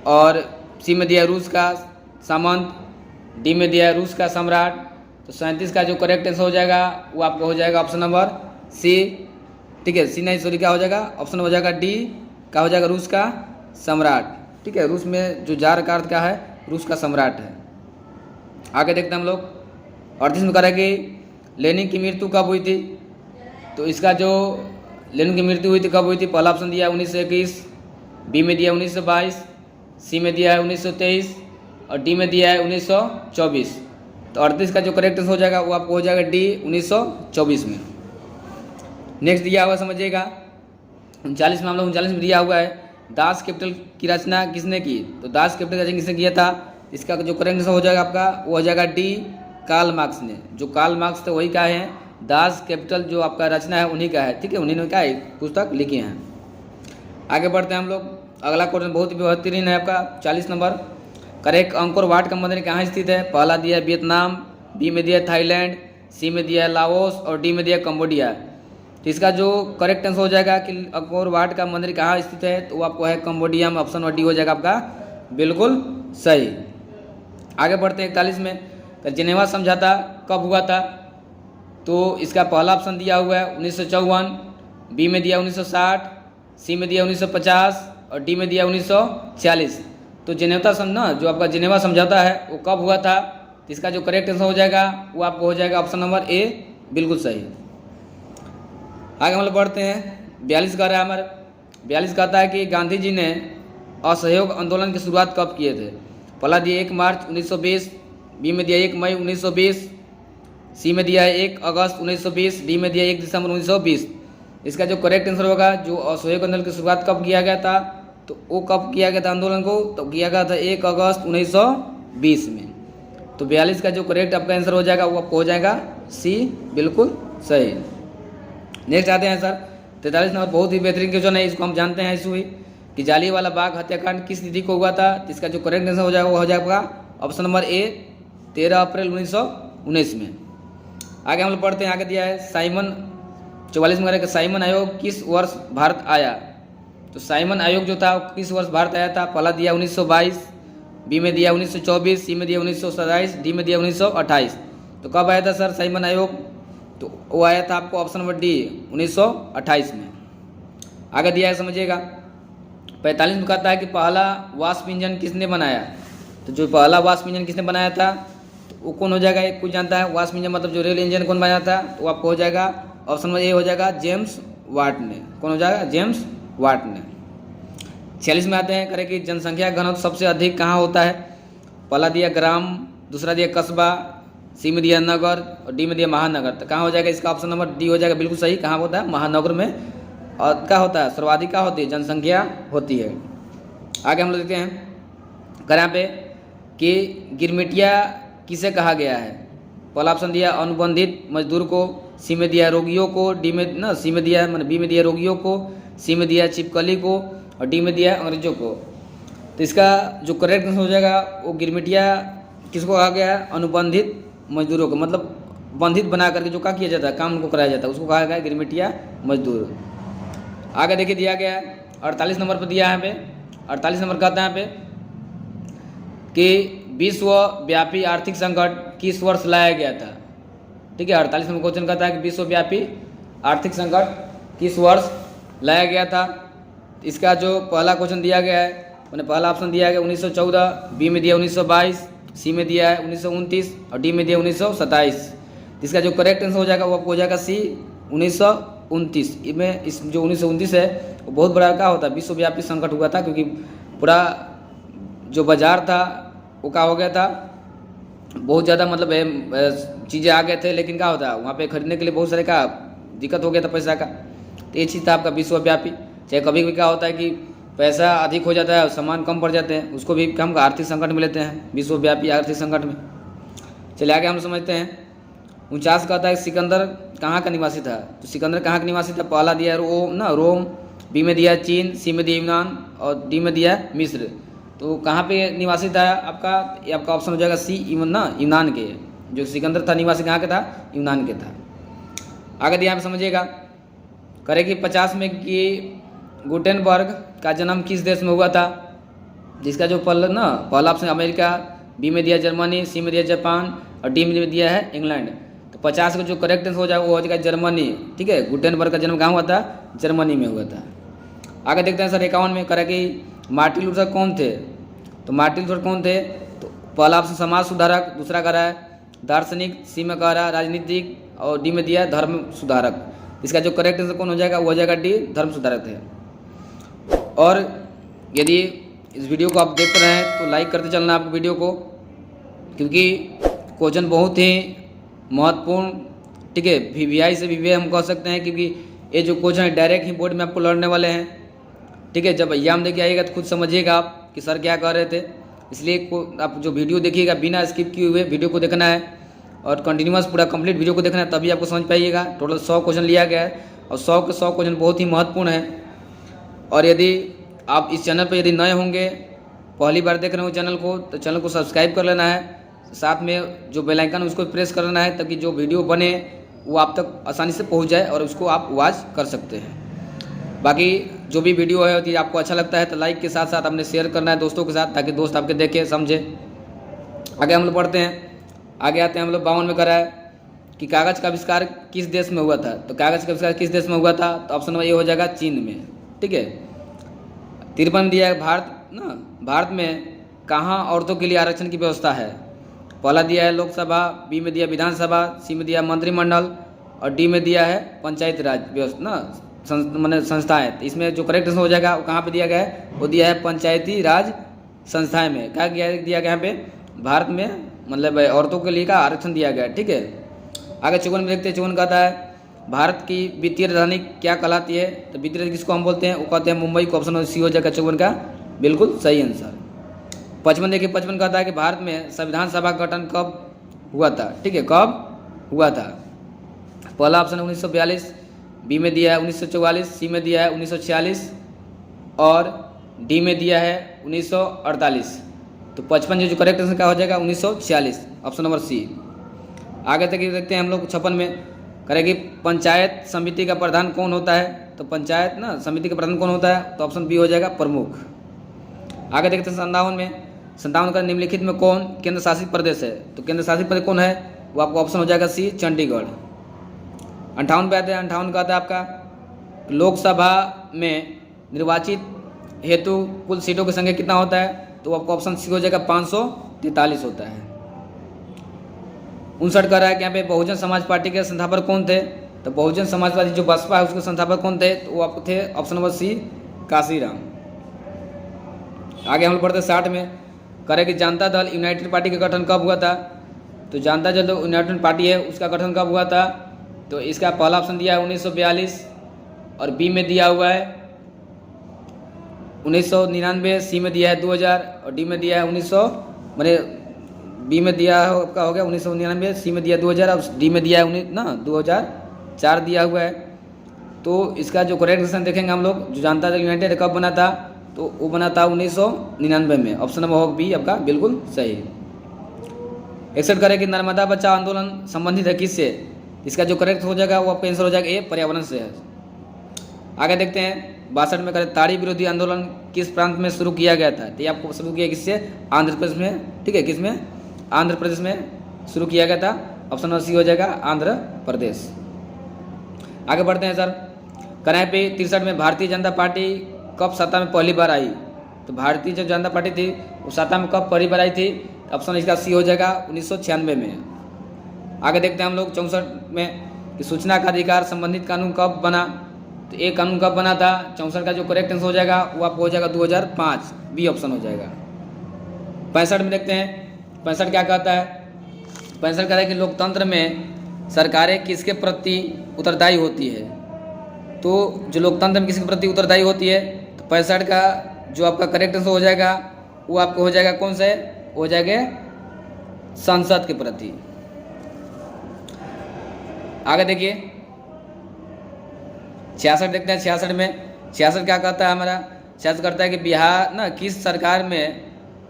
और सी में दिया है रूस का सामंत, डी में दिया है रूस का सम्राट। तो 37 का जो करेक्ट आंसर हो जाएगा वो आपका हो जाएगा ऑप्शन नंबर सी। ठीक है, सी नहीं सॉरी क्या हो जाएगा, ऑप्शन हो जाएगा डी का हो जाएगा रूस का सम्राट। ठीक है, रूस में जो जार का अर्थ क्या है, रूस का सम्राट है। आगे देखते हैं हम लोग 38 में कह रहा है कि लेनिन की मृत्यु कब हुई थी। तो इसका जो लेनिन की मृत्यु हुई थी कब हुई थी, पहला ऑप्शन दिया है 1921, बी में दिया है 1922, सी में दिया है 1923 और डी में दिया है 1924। तो 38 का जो करेक्ट हो जाएगा वो आपको हो जाएगा डी 1924 में। नेक्स्ट दिया हुआ समझिएगा 39 में, हम लोग 39 में दिया हुआ है दास कैपिटल की रचना किसने की। तो दास कैपिटल की रचना किसने किया था, इसका जो करेक्ट आंसर हो जाएगा आपका वो हो जाएगा डी कार्ल मार्क्स ने। जो कार्ल मार्क्स थे वही का है दास कैपिटल जो आपका रचना है उन्हीं का है। ठीक है, उन्हीं ने क्या है पुस्तक लिखी हैं। आगे बढ़ते हैं हम लोग, अगला क्वेश्चन बहुत ही बेहतरीन है आपका 40 नंबर। करेक्ट अंकोर वाट का मंदिर कहाँ स्थित है। पहला दिया है वियतनाम, बी में दिया है थाईलैंड, सी में दिया है लाओस और डी में दिया है कम्बोडिया। तो इसका जो करेक्ट आंसर हो जाएगा कि अंकोर वाट का मंदिर कहाँ स्थित है, तो वो आपको है कंबोडिया में, ऑप्शन नंबर डी हो जाएगा आपका बिल्कुल सही। आगे बढ़ते हैं 41 में। तो जिनेवा समझौता कब हुआ था, तो इसका पहला ऑप्शन दिया हुआ है 1954, बी में दिया 1960, सी में दिया 1950 और डी में दिया 1946। तो जिनेवा ना जो आपका जिनेवा समझौता है वो कब हुआ था, तो इसका जो करेक्ट आंसर हो जाएगा वो आपको हो जाएगा ऑप्शन नंबर ए बिल्कुल सही। आगे हम लोग बढ़ते हैं 42 कह रहा है हमारे। 42 कहता है कि गांधी जी ने असहयोग आंदोलन की शुरुआत कब किए थे। पहला दिया 1 मार्च 1920, बी में दिया 1 मई 1920, सी में दिया है 1 अगस्त 1920, डी में दिया 1 दिसंबर 1920। इसका जो करेक्ट आंसर होगा जो असहयोग आंदोलन की शुरुआत कब किया गया था, तो वो कब किया गया था आंदोलन को, तो किया गया था 1 अगस्त 1920 में। तो 42 का जो करेक्ट आपका आंसर हो जाएगा वो आपको हो जाएगा सी बिल्कुल सही। नेक्स्ट आते हैं सर 43 नंबर, बहुत ही बेहतरीन क्वेश्चन है, इसको हम जानते हैं इस हुई कि जालियांवाला बाग हत्याकांड किस तिथि को हुआ था। इसका जो करेक्ट आंसर हो जाएगा वो हो जाएगा ऑप्शन नंबर ए 13 अप्रैल 1919 में। आगे हम लोग पढ़ते हैं, आगे दिया है साइमन 44 में कि साइमन आयोग किस वर्ष भारत आया। तो साइमन आयोग जो था किस वर्ष भारत आया था। पहला दिया 1922, बी में दिया 1924, सी में दिया 1927, डी में दिया 1928। तो कब आया था सर साइमन आयोग, तो वो आया था आपको ऑप्शन नंबर डी 1928 में। आगे दिया है समझिएगा 45 में कहता है कि पहला वाष्प इंजन किसने बनाया। तो जो पहला वाष्प इंजन किसने बनाया था, तो वो कौन हो जाएगा, एक कुछ जानता है वाष्प इंजन मतलब जो रेल इंजन कौन बनाया था, तो वो आपको हो जाएगा ऑप्शन नंबर ए हो जाएगा जेम्स वाट ने। कौन हो जाएगा, जेम्स वाट ने। 46 में आते हैं करें कि जनसंख्या घनत्व सबसे अधिक कहाँ होता है। पहला दिया ग्राम, दूसरा दिया कस्बा, सी में दिया नगर और डी में दिया महानगर। तो कहाँ हो जाएगा, इसका ऑप्शन नंबर डी हो जाएगा बिल्कुल सही। कहाँ होता है, महानगर में। और क्या होता है, सर्वाधिक क्या होती है, जनसंख्या होती है। आगे हम लोग देखते हैं कर यहाँ पे कि गिरमिटिया किसे कहा गया है। पहला ऑप्शन दिया अनुबंधित मजदूर को, सी में दिया रोगियों को, डी में ना सी में दिया मतलब बी में दिया रोगियों को, सी में दिया छिपकली को और डी में दिया अंग्रेजों को। तो इसका जो करेक्ट आंसर हो जाएगा वो गिरमिटिया किसको कहा गया है, अनुबंधित मजदूरों को, मतलब बंधित बना करके जो क्या किया जाता है, काम उनको कराया जाता है, उसको कहा गया गिरमिटिया मजदूर। आगे देखिए दिया गया है 48 नंबर पर दिया है यहाँ पे। 48 नंबर कहता है यहाँ पे कि विश्वव्यापी आर्थिक संकट किस वर्ष लाया गया था। ठीक है, 48 नंबर क्वेश्चन कहता है कि विश्वव्यापी आर्थिक संकट किस वर्ष लाया गया था। इसका जो पहला क्वेश्चन दिया गया है मैंने पहला ऑप्शन दिया गया 1914, बी में दिया 1922, सी में दिया है 1929 और डी में दिया 1927। इसका जो करेक्ट आंसर हो जाएगा वो आपको हो जाएगा सी 1929। इसमें इस जो 1929 है वो बहुत बड़ा क्या होता है, विश्वव्यापी संकट हुआ था, क्योंकि पूरा जो बाजार था वो क्या हो गया था, बहुत ज़्यादा मतलब चीज़ें आ गए थे, लेकिन क्या होता है वहाँ पे खरीदने के लिए बहुत सारे का दिक्कत हो गया था पैसा का। तो ये चीज़ था आपका विश्वव्यापी। चाहे कभी कभी क्या होता है कि पैसा अधिक हो जाता है और सामान कम पड़ जाते हैं, उसको भी हम आर्थिक संकट में लेते हैं, विश्वव्यापी आर्थिक संकट में। चलिए आगे हम समझते हैं। 49 कहता है सिकंदर कहाँ का निवासी था। तो सिकंदर कहाँ का निवासी था, पहला दिया है रोम, बी में दिया चीन, सी में दिया यूनान और डी में दिया मिस्र। तो कहाँ पे निवासी था आपका, ये आपका ऑप्शन हो जाएगा सी यूनान के। जो सिकंदर था निवासी कहाँ का था, यूनान के था। आगे दिया आप समझिएगा करें कि 50 में कि गुटेनबर्ग का जन्म किस देश में हुआ था। जिसका जो पहला ऑप्शन अमेरिका, बी में दिया जर्मनी, सी में दिया जापान और डी में दिया है इंग्लैंड। तो 50 का जो करेक्ट आंसर हो जाएगा वो हो जाएगा जर्मनी। ठीक है, गुटेनबर्ग का जन्म कहाँ हुआ था, जर्मनी में हुआ था। आगे देखते हैं सर 51 में करें कि मार्टिन लूथर कौन थे। तो मार्टिन लूथर कौन थे, तो पहला ऑप्शन समाज सुधारक, दूसरा कह रहा है दार्शनिक, सी में कह रहा है राजनीतिक और डी में दिया है धर्म सुधारक। इसका जो करेक्ट आंसर कौन हो जाएगा वो हो जाएगा डी धर्म सुधारक थे। और यदि इस वीडियो को आप देख रहे हैं तो लाइक करते चलना आप वीडियो को, क्योंकि क्वेश्चन बहुत ही महत्वपूर्ण, ठीक है, VVI से VVI हम कह सकते हैं, क्योंकि ये जो क्वेश्चन है डायरेक्ट ही बोर्ड में आपको लड़ने वाले हैं। ठीक है, जब एग्जाम देके आइएगा तो खुद समझिएगा आप कि सर क्या कह रहे थे। इसलिए आप जो वीडियो देखिएगा बिना स्किप किए हुए वीडियो को देखना है और कंटिन्यूअस पूरा कंप्लीट वीडियो को देखना है, तभी आपको समझ पाइएगा। टोटल 100 क्वेश्चन लिया गया है और 100 के 100 क्वेश्चन बहुत ही महत्वपूर्ण है। और यदि आप इस चैनल पर यदि नए होंगे, पहली बार देख रहे हो चैनल को, तो चैनल को सब्सक्राइब कर लेना है, साथ में जो बेल आइकन है उसको प्रेस कर लेना है, ताकि जो वीडियो बने वो आप तक आसानी से पहुंच जाए और उसको आप वॉच कर सकते हैं। बाकी जो भी वीडियो है यदि आपको अच्छा लगता है तो लाइक के साथ साथ अपने शेयर करना है दोस्तों के साथ, ताकि दोस्त आपके देखे समझे। आगे हम लोग पढ़ते हैं, आगे आते हैं हम लोग 52 में करा है कि कागज़ का आविष्कार किस देश में हुआ था। तो कागज़ का आविष्कार किस देश में हुआ था, तो ऑप्शन नंबर ए हो जाएगा चीन में। ठीक है। 53 में दिया है भारत में कहाँ औरतों के लिए आरक्षण की व्यवस्था है। पहला दिया है लोकसभा, बी में दिया विधानसभा, सी में दिया मंत्रिमंडल और डी में दिया है पंचायत राज व्यवस्था मैंने संस्थाएं। तो इसमें जो करेक्ट हो जाएगा वो कहाँ पे दिया गया है, वो दिया है पंचायती राज संस्थाएं में। क्या दिया गया यहाँ पे, भारत में मतलब औरतों के लिए का आरक्षण दिया गया है। ठीक है। आगे 54 में देखते हैं। 54 कहता है भारत की वित्तीय राजधानी क्या कहलाती है। तो वित्तीय राजधानी किसको हम बोलते हैं, वो कहते हैं मुंबई को। ऑप्शन सी हो जाएगा 54 का बिल्कुल सही आंसर। 55 देखिए, 55 कहता है कि भारत में संविधान सभा का गठन कब हुआ था। ठीक है, कब हुआ था। पहला ऑप्शन 1942, बी में दिया है 1944, सी में दिया है 1946 और डी में दिया है 1948। तो 55 जो करेक्ट आंसर क्या हो जाएगा 1946, ऑप्शन नंबर सी। आगे तक देखते हैं हम लोग 56 में करेगी पंचायत समिति का प्रधान कौन होता है। तो पंचायत समिति का प्रधान कौन होता है, तो ऑप्शन बी हो जाएगा प्रमुख। आगे देखते हैं 57 में, 57 का निम्नलिखित में कौन केंद्र शासित प्रदेश है। तो केंद्र शासित प्रदेश कौन है, वो आपको ऑप्शन हो जाएगा सी चंडीगढ़। 58 पे आते हैं। 58 का आता है आपका लोकसभा में निर्वाचित हेतु कुल सीटों की संख्या कितना होता है। तो आपको ऑप्शन सी हो जाएगा 543 होता है। 59 कह रहा है कि यहाँ पे बहुजन समाज पार्टी के संस्थापक कौन थे। तो बहुजन समाज पार्टी जो बसपा है उसके संस्थापक कौन थे, तो वो आपको थे ऑप्शन नंबर सी काशीराम। आगे हम लोग पढ़ते हैं 60 में करें कि जनता दल यूनाइटेड पार्टी का गठन कब हुआ था। तो जनता दल जो यूनाइटेड पार्टी है उसका गठन कब हुआ था। तो इसका पहला ऑप्शन दिया है 1942 और बी में दिया हुआ है 1999, सी में दिया है 2000 और डी में दिया है बी में दिया आपका हो गया 1999, सी में दिया 2000 और डी में दिया है 2004 दिया हुआ है। तो इसका जो करेक्ट आंसर देखेंगे हम लोग, जो जनता दल यूनाइटेड कब बना था, तो वो बना था 1999 में। ऑप्शन नंबर हो बी आपका बिल्कुल सही। 61 करें कि नर्मदा बचाओ आंदोलन संबंधित है किससे। इसका जो करेक्ट हो जाएगा वो आपका आंसर हो जाएगा ए पर्यावरण से है। आगे देखते हैं 62 में करें ताड़ी विरोधी आंदोलन किस प्रांत में शुरू किया गया था। तो ये आपको शुरू किया किससे, आंध्र प्रदेश में। ठीक है, किसमें, आंध्र प्रदेश में शुरू किया गया था। ऑप्शन नंबर सी हो जाएगा आंध्र प्रदेश। आगे बढ़ते हैं सर। करें पे 63 में भारतीय जनता पार्टी कब सत्ता में पहली बार आई। तो भारतीय जो जनता पार्टी थी वो सत्ता में कब पहली बार आई थी। ऑप्शन इसका सी हो जाएगा 1996 में। आगे देखते हैं हम लोग 64 में कि सूचना का अधिकार संबंधित कानून कब बना। तो एक कानून कब बना था। 64 का जो करेक्ट आंसर हो जाएगा वो आपको हो जाएगा 2005, बी ऑप्शन हो जाएगा। 65 में देखते हैं 65 क्या कहता है। 65 कहता है कि लोकतंत्र में सरकारें किसके प्रति उत्तरदायी होती है। तो जो लोकतंत्र में किसके प्रति उत्तरदायी होती है, तो 65 का जो आपका करेक्ट आंसर हो जाएगा वो आपको हो जाएगा कौन सा है, हो जाएगा संसद के प्रति। आगे देखिए 66 देखते हैं। 66 में 66 क्या कहता है हमारा, 66 करता है कि बिहार किस सरकार में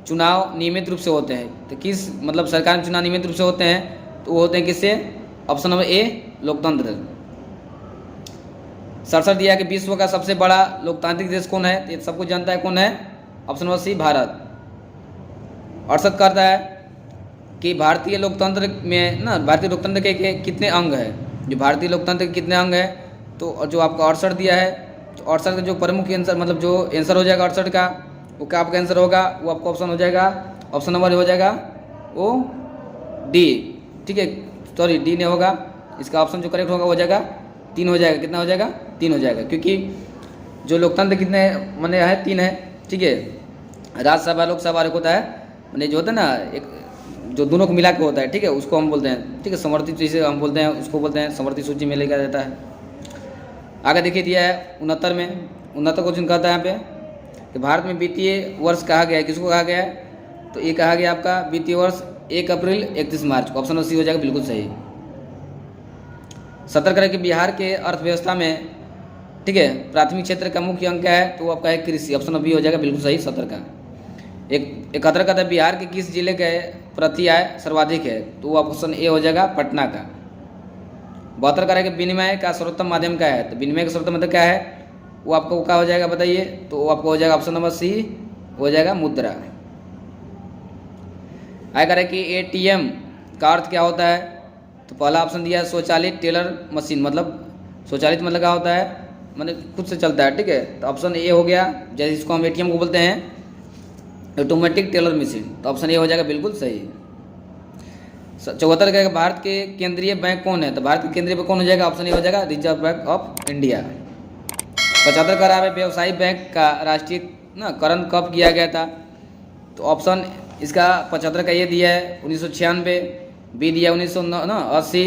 चुनाव नियमित रूप से होते हैं। तो किस मतलब सरकार में चुनाव नियमित रूप से होते हैं, तो वो होते हैं किससे, ऑप्शन नंबर ए लोकतंत्र। 67 दिया कि विश्व का सबसे बड़ा लोकतांत्रिक देश कौन है। ये सबको जानता है कौन है, ऑप्शन नंबर सी भारत। 68 करता है कि भारतीय लोकतंत्र में भारतीय लोकतंत्र के कितने अंग है। जो भारतीय लोकतंत्र के कितने अंग है, तो जो आपका 68 दिया है, तो 68 का जो प्रमुख आंसर मतलब जो आंसर हो जाएगा 68 का, वो क्या आपका आंसर होगा, वो आपका ऑप्शन हो जाएगा, ऑप्शन नंबर हो जाएगा वो डी। ठीक है, सॉरी डी नहीं होगा, इसका ऑप्शन जो करेक्ट होगा हो जाएगा 3 हो जाएगा। कितना हो जाएगा, 3 हो जाएगा, क्योंकि जो लोकतंत्र कितने मैंने है 3 है। ठीक है, राज्यसभा लोकसभा एक होता है, मैंने जो होता है ना एक जो दोनों को मिला के होता है। ठीक है, उसको हम बोलते हैं, ठीक है, समर्थित जिसे हम बोलते हैं उसको बोलते हैं समर्थित सूची में लेकर जाता है। आगे देखिए दिया है 69 में, 69 क्वेश्चन कहता है यहाँ पे कि भारत में वित्तीय वर्ष कहा गया है, किसको कहा गया है, तो ये कहा गया आपका वित्तीय वर्ष 1 अप्रैल 31 मार्च को। ऑप्शन सी हो जाएगा बिल्कुल सही। 70 करें कि बिहार के अर्थव्यवस्था में, ठीक है, प्राथमिक क्षेत्र का मुख्य अंग क्या है, तो वो आपका है कृषि। ऑप्शन बी हो जाएगा बिल्कुल सही 70 का। 71 का था बिहार के किस जिले के प्रति आय सर्वाधिक है, तो वो ऑप्शन ए हो जाएगा पटना का। 72 कह रहा है कि विनिमय का सर्वोत्तम माध्यम क्या है, तो विनिमय का सर्वोत्तम माध्यम क्या है, वो आपको क्या हो जाएगा बताइए, तो वो आपको हो जाएगा ऑप्शन नंबर सी हो जाएगा मुद्रा। आया कह रहा है कि एटीएम का अर्थ क्या होता है, तो पहला ऑप्शन दिया है स्वचालित टेलर मशीन, मतलब स्वचालित मतलब क्या होता है, मतलब खुद से चलता है, ठीक है। तो ऑप्शन ए हो गया, जैसे इसको हम एटीएम को बोलते हैं ऑटोमेटिक टेलर मशीन, तो ऑप्शन ए हो जाएगा बिल्कुल सही। 74 का भारत के केंद्रीय बैंक कौन है, तो भारत के केंद्रीय बैंक कौन हो जाएगा, ऑप्शन ए हो जाएगा रिजर्व बैंक ऑफ इंडिया। 75 का है व्यवसायिक बैंक का राष्ट्रीय करण कब किया गया था, तो ऑप्शन इसका 75 का ये दिया है 1996, बी दिया 1980,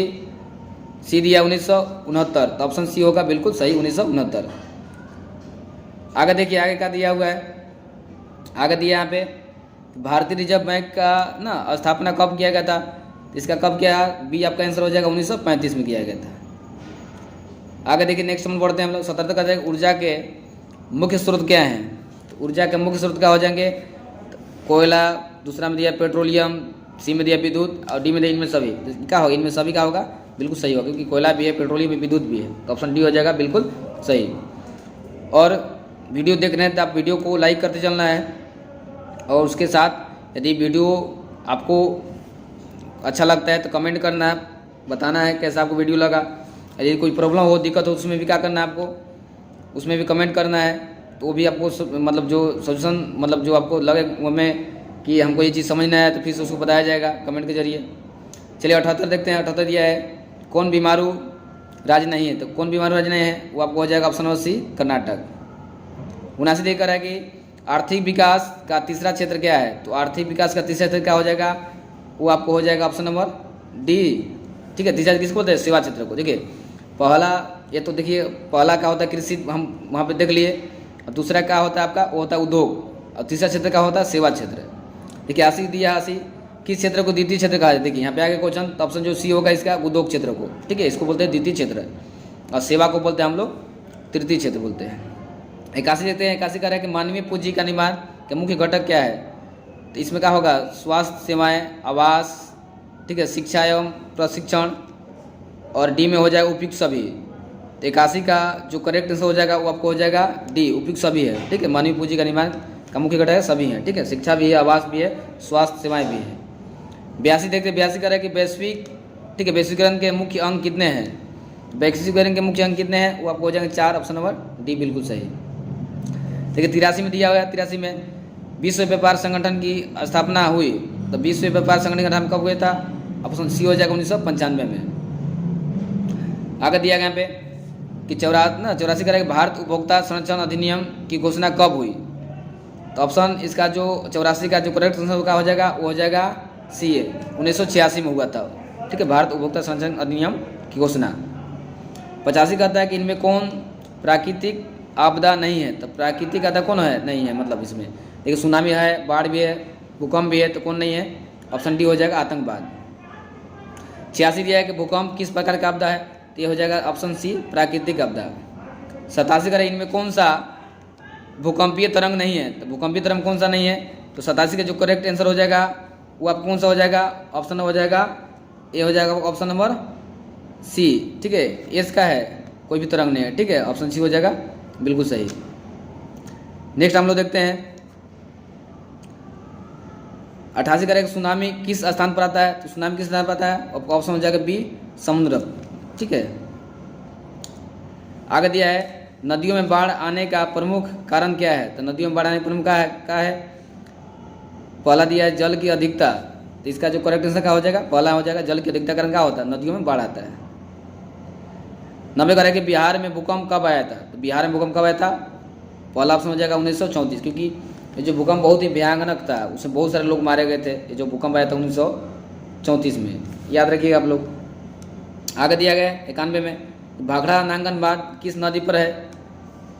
सी दिया 1969, तो ऑप्शन सी होगा बिल्कुल सही 1969। आगे देखिए आगे क्या दिया हुआ है, आगे दिया यहाँ पे भारतीय रिजर्व बैंक का स्थापना कब किया गया था, इसका कब किया, बी आपका आंसर हो जाएगा 1935 में किया गया था। आगे देखिए नेक्स्ट में बढ़ते हैं हम लोग। 77 का जाएगा ऊर्जा के मुख्य स्रोत क्या हैं, तो ऊर्जा के मुख्य स्रोत क्या हो जाएंगे, कोयला, दूसरा में दिया पेट्रोलियम, सी में दिया विद्युत और डी में दिया इनमें सभी, तो क्या होगा इनमें सभी का होगा बिल्कुल सही होगा, क्योंकि कोयला भी है, पेट्रोलियम भी, विद्युत भी है, तो ऑप्शन डी हो जाएगा बिल्कुल सही। और वीडियो देख रहे हैं तो आप वीडियो को लाइक करते चलना है, और उसके साथ यदि वीडियो आपको अच्छा लगता है तो कमेंट करना है, बताना है कैसा आपको वीडियो लगा। यदि कोई प्रॉब्लम हो, दिक्कत हो, उसमें भी क्या करना है आपको, उसमें भी कमेंट करना है, तो वो भी आपको मतलब जो सोल्यूशन मतलब जो आपको लगे उनमें कि हमको ये चीज़ समझ नहीं आया तो फिर से उसको बताया जाएगा कमेंट के जरिए। चलिए 78 देखते हैं। 78 दिया है कौन बीमारू राज्य नहीं है, तो कौन बीमारू राज्य नहीं है वो आपको हो जाएगा ऑप्शन नंबर सी कर्नाटक। 79 देकर है कि आर्थिक विकास का तीसरा क्षेत्र क्या है, तो आर्थिक विकास का तीसरा क्षेत्र क्या हो जाएगा, वो आपको हो जाएगा ऑप्शन नंबर डी, ठीक है। तीसरा किसको बोलते हैं, सेवा क्षेत्र को। देखिए पहला ये तो देखिए पहला क्या होता है कृषि, हम वहाँ पे देख लिए, और दूसरा क्या होता है आपका वो होता है उद्योग, और तीसरा क्षेत्र क्या होता है सेवा क्षेत्र। देखिए 80 दिया, 80 किस क्षेत्र को द्वितीय क्षेत्र कहा जाता है, देखिए यहाँ पे आगे क्वेश्चन, तो ऑप्शन जो सी होगा इसका उद्योग क्षेत्र को, ठीक है, इसको बोलते हैं द्वितीय क्षेत्र, और सेवा को बोलते हैं हम लोग तृतीय क्षेत्र बोलते हैं। 81 देखते हैं। 81 कह रहा है कि मानवीय पूंजी का निर्माण के मुख्य घटक क्या है, तो इसमें क्या होगा स्वास्थ्य सेवाएं, आवास, ठीक है, शिक्षा एवं प्रशिक्षण, और डी में हो जाएगा उपयुक्त सभी। तो 81 का जो करेक्ट आंसर हो जाएगा वो आपको हो जाएगा डी उपयुक्त सभी है, ठीक है। मानवीय पूंजी का निर्माण का मुख्य घटक है सभी हैं, ठीक है, शिक्षा भी है, आवास भी है, स्वास्थ्य सेवाएं भी है। 82 देखते हैं। 82 कह रहा है कि वैश्विक, ठीक है, वैश्वीकरण के मुख्य अंग कितने हैं, वैश्वीकरण के मुख्य अंग कितने हैं वो आपको हो जाएंगे 4, ऑप्शन नंबर डी बिल्कुल सही। देखिए 83 में दिया हुआ है, 83 में विश्व व्यापार संगठन की स्थापना हुई, तो विश्व व्यापार संगठन का नाम कब हुआ था, ऑप्शन सी हो जाएगा 1995 में। आगे दिया गया यहाँ पे कि 84 कह रहा है कि भारत उपभोक्ता संरक्षण अधिनियम की घोषणा कब हुई, तो ऑप्शन इसका जो 84 का जो करेक्ट आंसर का हो जाएगा वो हो जाएगा सी है 1986 में हुआ था, ठीक है, भारत उपभोक्ता संरक्षण अधिनियम की घोषणा। 85 कहता है कि इनमें कौन प्राकृतिक आपदा नहीं है, तो प्राकृतिक आपदा कौन है नहीं है, मतलब इसमें देखिए सुनामी है, बाढ़ भी है, भूकंप भी है, तो कौन नहीं है, ऑप्शन डी हो जाएगा आतंकवाद। 86 दिया है कि भूकंप किस प्रकार का आपदा है, तो ये हो जाएगा ऑप्शन सी प्राकृतिक आपदा। 87 का इनमें कौन सा भूकंपीय तरंग नहीं है, तो भूकंपीय तरंग कौन सा नहीं है, तो 87 का जो करेक्ट आंसर हो जाएगा वो आपको कौन सा हो जाएगा, ऑप्शन हो जाएगा ये हो जाएगा ऑप्शन नंबर सी, ठीक है, एस का है कोई भी तरंग नहीं है, ठीक है, ऑप्शन सी हो जाएगा बिल्कुल सही। नेक्स्ट हम लोग देखते हैं 88 का सुनामी किस स्थान पर आता है, तो सुनामी किस स्थान पर आता है, ऑप्शन हो जाएगा बी समुद्र, ठीक है। आगे दिया है नदियों में बाढ़ आने का प्रमुख कारण क्या है, तो नदियों में बाढ़ आने का प्रमुख क्या है, पहला दिया है जल की अधिकता, तो इसका जो करेक्ट आंसर क्या हो जाएगा, पहला हो जाएगा जल की अधिकता कारण क्या होता है, नदियों में बाढ़ आता है। 90 का है कि बिहार में भूकंप कब आया था, तो बिहार में भूकंप कब आया था, पहला ऑप्शन हो जाएगा 1934, क्योंकि ये जो भूकंप बहुत ही भयानक था, उसमें बहुत सारे लोग मारे गए थे, ये जो भूकंप आया था 1934 में, याद रखिएगा आप लोग। आगे दिया गया 91 में भाखड़ा नांगन बांध किस नदी पर है,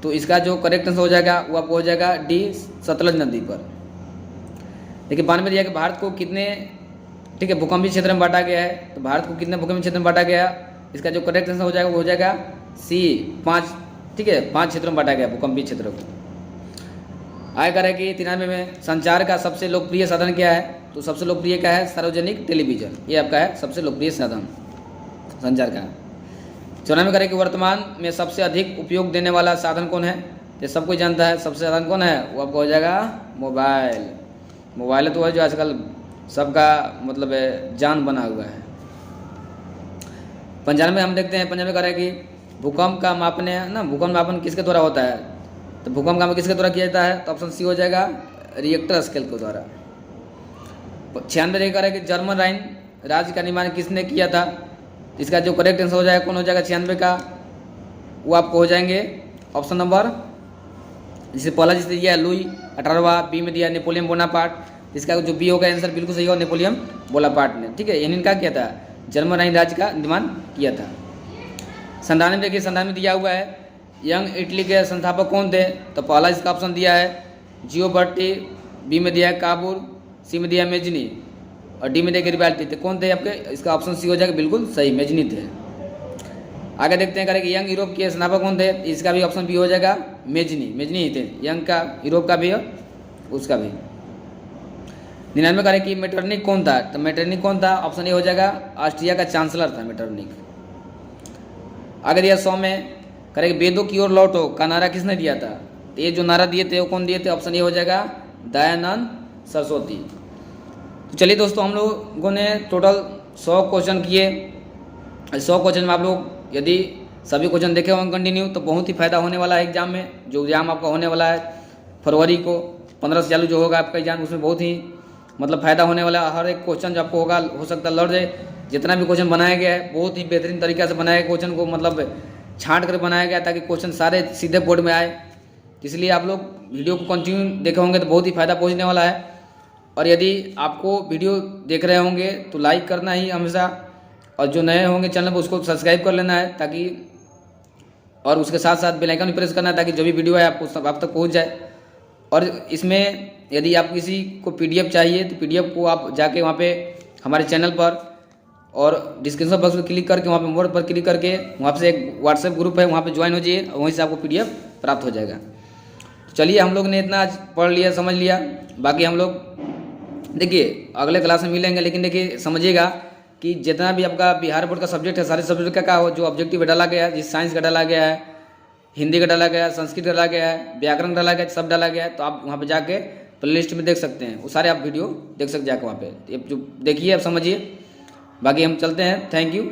तो इसका जो करेक्ट आंसर हो जाएगा वो आपको हो जाएगा डी सतलज नदी पर। देखिए 92 दिया कि भारत को कितने, ठीक है, भूकंपीय क्षेत्र में बांटा गया है, तो भारत को कितने भूकंपीय क्षेत्र में बांटा गया, इसका जो करेक्ट आंसर हो जाएगा वो हो जाएगा सी 5, ठीक है, 5 क्षेत्रों में बांटा गया भूकंपीय क्षेत्रों को। आगे कह रहा है कि 93 में संचार का सबसे लोकप्रिय साधन क्या है, तो सबसे लोकप्रिय क्या है, सार्वजनिक टेलीविजन, ये आपका है सबसे लोकप्रिय साधन संचार का। 94 करें कि वर्तमान में सबसे अधिक उपयोग देने वाला साधन कौन है। ये सब कोई जानता है, सबसे साधन कौन है, वो आपको हो जाएगा मोबाइल। मोबाइल तो है जो आजकल सबका मतलब है जान बना हुआ है। 95 हम देखते हैं, 95 करें कि भूकंप का मापने ना, भूकंप मापन किसके द्वारा होता है, तो भूकंप का मापन किसके द्वारा किया जाता है, तो ऑप्शन सी हो जाएगा रिएक्टर स्केल के द्वारा। 96 करें कि जर्मन राइन राज्य का निर्माण किसने किया था। इसका जो करेक्ट आंसर हो जाएगा कौन हो जाएगा 96 का, वो आपको हो जाएंगे ऑप्शन नंबर, जिसे पहला जिसने दिया है लुई 18वां, बी में दिया नेपोलियन बोनापार्ट। इसका जो बी होगा आंसर बिल्कुल सही होगा, नेपोलियन बोनापार्ट ने। ठीक है, इन्होंने क्या किया था, जर्मन राइन राज्य का निर्माण किया था। 97 देखिए, 97 दिया हुआ है यंग इटली के संस्थापक कौन थे, तो पहला इसका ऑप्शन दिया है जियोबर्टी, बी में दिया है काबूल, सी में दिया है मेजनी और डी में दिया गरिबाल्टी। तो कौन थे आपके, इसका ऑप्शन सी हो जाएगा बिल्कुल सही, मेजनी थे। आगे देखते हैं करें कि यंग यूरोप के संस्थापक कौन थे, इसका भी ऑप्शन बी हो जाएगा मेजनी, मेजनी ही थे यंग का, यूरोप का भी और उसका भी। 99 करें कि मेटरनिक कौन था, तो मेटरनिक कौन था, ऑप्शन ए हो जाएगा ऑस्ट्रिया का चांसलर था मेटरनिक। आगे दिया 100 में करें कि वेदों की ओर लौटो का नारा किसने दिया था, तो ये जो नारा दिए थे वो कौन दिए थे, ऑप्शन ए हो जाएगा दयानंद सरस्वती। तो चलिए दोस्तों, हम लोगों ने टोटल 100 क्वेश्चन किए। 100 क्वेश्चन में आप लोग यदि सभी क्वेश्चन देखे होंगे कंटिन्यू, तो बहुत ही फायदा होने वाला है एग्जाम में। जो एग्जाम आपका होने वाला है फरवरी को 15 से चालू जो होगा आपका एग्जाम, उसमें बहुत ही मतलब फायदा होने वाला है। हर एक क्वेश्चन जो आपको होगा, हो सकता है लड़ जाए। जितना भी क्वेश्चन बनाया गया है बहुत ही बेहतरीन तरीके से बनाया गया, क्वेश्चन को मतलब छांट कर बनाया गया ताकि क्वेश्चन सारे सीधे बोर्ड में आए। इसलिए आप लोग वीडियो को कंटिन्यू देखे होंगे तो बहुत ही फायदा पहुँचने वाला है। और यदि आपको वीडियो देख रहे होंगे तो लाइक करना ही हमेशा, और जो नए होंगे चैनल पर उसको सब्सक्राइब कर लेना है ताकि, और उसके साथ साथ बेल आइकन भी प्रेस करना है ताकि जो भी वीडियो है आपको सब आप तक पहुंच जाए। और इसमें यदि आप किसी को पीडीएफ चाहिए तो पीडीएफ को आप जाके वहाँ पे हमारे चैनल पर और डिस्क्रिप्शन बॉक्स में क्लिक करके वहाँ पे मोड पर क्लिक करके वहाँ से एक व्हाट्सएप ग्रुप है, वहाँ पे ज्वाइन हो जाइए, वहीं से आपको पीडीएफ प्राप्त हो जाएगा। तो चलिए, हम लोग ने इतना आज पढ़ लिया, समझ लिया। बाकी हम लोग देखिए अगले क्लास में मिलेंगे, लेकिन देखिए समझिएगा कि जितना भी आपका बिहार बोर्ड का सब्जेक्ट है, सारे सब्जेक्ट का हो जो ऑब्जेक्टिव डाला गया है, जिस साइंस का डाला गया है, हिंदी का डाला गया है, संस्कृत का डाला गया है, व्याकरण डाला गया है, सब डाला गया है। तो आप वहाँ पे जाके प्ले लिस्ट में देख सकते हैं, वो सारे आप वीडियो देख सकते हैं जाके वहाँ पे। जो देखिए, आप समझिए। बाकी हम चलते हैं, थैंक यू।